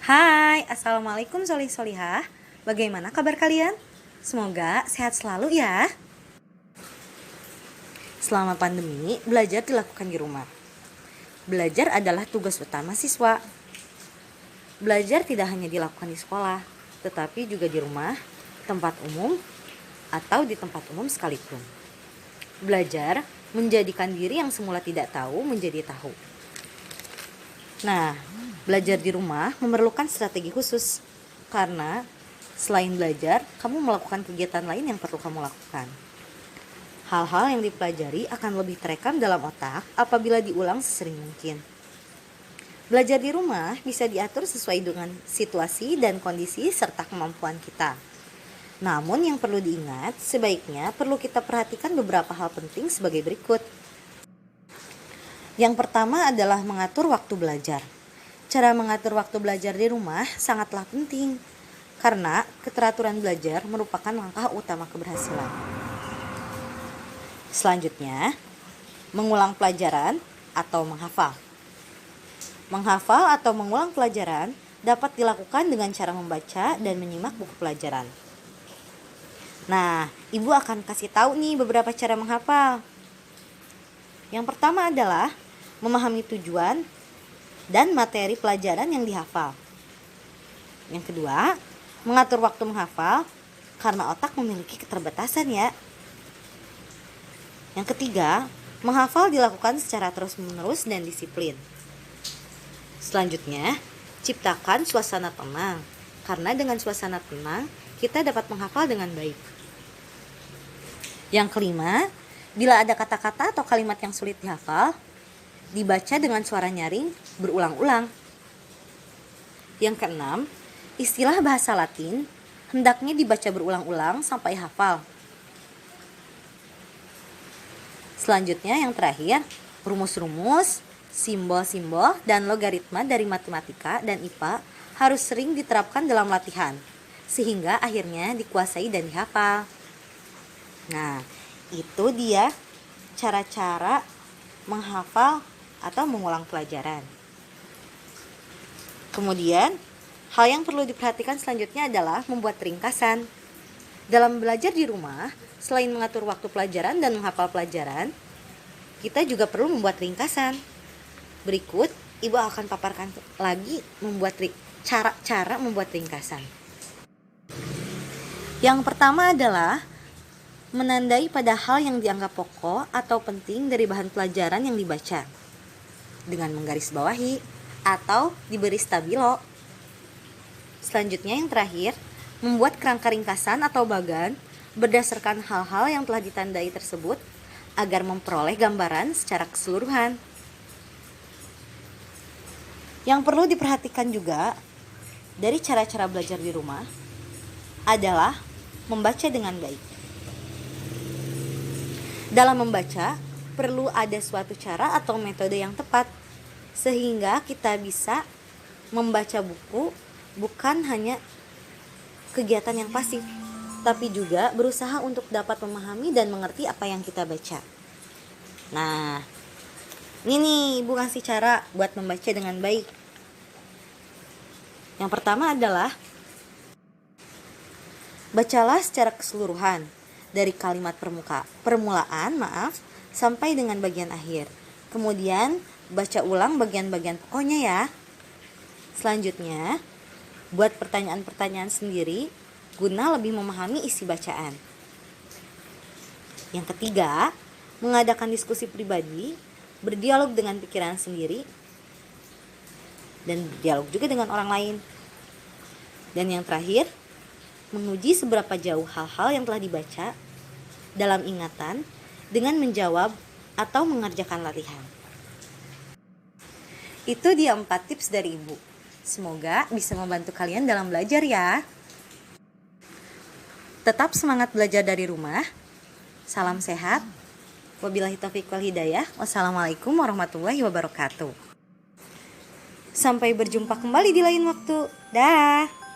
Hai, Assalamualaikum solihah. Bagaimana kabar kalian? Semoga sehat selalu ya. Selama pandemi, belajar dilakukan di rumah. Belajar adalah tugas utama siswa. Belajar tidak hanya dilakukan di sekolah, tetapi juga di rumah, tempat umum, atau di tempat umum sekalipun. Belajar menjadikan diri yang semula tidak tahu menjadi tahu. Nah, belajar di rumah memerlukan strategi khusus, karena selain belajar, kamu melakukan kegiatan lain yang perlu kamu lakukan. Hal-hal yang dipelajari akan lebih terekam dalam otak apabila diulang sesering mungkin. Belajar di rumah bisa diatur sesuai dengan situasi dan kondisi serta kemampuan kita. Namun yang perlu diingat, sebaiknya perlu kita perhatikan beberapa hal penting sebagai berikut. Yang pertama adalah mengatur waktu belajar. Cara mengatur waktu belajar di rumah sangatlah penting, karena keteraturan belajar merupakan langkah utama keberhasilan. Selanjutnya, mengulang pelajaran atau menghafal. Menghafal atau mengulang pelajaran dapat dilakukan dengan cara membaca dan menyimak buku pelajaran. Nah, Ibu akan kasih tahu nih beberapa cara menghafal. Yang pertama adalah memahami tujuan dan materi pelajaran yang dihafal. Yang kedua, mengatur waktu menghafal karena otak memiliki keterbatasan ya. Yang ketiga, menghafal dilakukan secara terus-menerus dan disiplin. Selanjutnya, ciptakan suasana tenang, karena dengan suasana tenang, kita dapat menghafal dengan baik. Yang kelima, bila ada kata-kata atau kalimat yang sulit dihafal, dibaca dengan suara nyaring berulang-ulang. Yang keenam, istilah bahasa Latin hendaknya dibaca berulang-ulang sampai hafal. Selanjutnya yang terakhir, rumus-rumus, simbol-simbol, dan logaritma dari matematika dan IPA harus sering diterapkan dalam latihan, sehingga akhirnya dikuasai dan dihafal. Nah, itu dia cara-cara menghafal atau mengulang pelajaran. Kemudian, hal yang perlu diperhatikan selanjutnya adalah membuat ringkasan. Dalam belajar di rumah, selain mengatur waktu pelajaran dan menghafal pelajaran, kita juga perlu membuat ringkasan. Berikut, Ibu akan paparkan lagi cara-cara membuat ringkasan. Yang pertama adalah menandai pada hal yang dianggap pokok atau penting dari bahan pelajaran yang dibaca dengan menggarisbawahi atau diberi stabilo. Selanjutnya yang terakhir, membuat kerangka ringkasan atau bagan berdasarkan hal-hal yang telah ditandai tersebut agar memperoleh gambaran secara keseluruhan. Yang perlu diperhatikan juga dari cara-cara belajar di rumah adalah membaca dengan baik. Dalam membaca, perlu ada suatu cara atau metode yang tepat, sehingga kita bisa membaca buku bukan hanya kegiatan yang pasif, tapi juga berusaha untuk dapat memahami dan mengerti apa yang kita baca. Nah, ini nih Ibu kasih cara buat membaca dengan baik. Yang pertama adalah bacalah secara keseluruhan dari kalimat permulaan sampai dengan bagian akhir. Kemudian baca ulang bagian-bagian pokoknya ya. Selanjutnya, buat pertanyaan-pertanyaan sendiri guna lebih memahami isi bacaan. Yang ketiga, mengadakan diskusi pribadi, berdialog dengan pikiran sendiri, dan berdialog juga dengan orang lain. Dan yang terakhir, menguji seberapa jauh hal-hal yang telah dibaca dalam ingatan dengan menjawab atau mengerjakan latihan. Itu dia 4 tips dari Ibu. Semoga bisa membantu kalian dalam belajar ya. Tetap semangat belajar dari rumah. Salam sehat. Wabillahi taufiq wal hidayah. Wassalamualaikum warahmatullahi wabarakatuh. Sampai berjumpa kembali di lain waktu. Dah.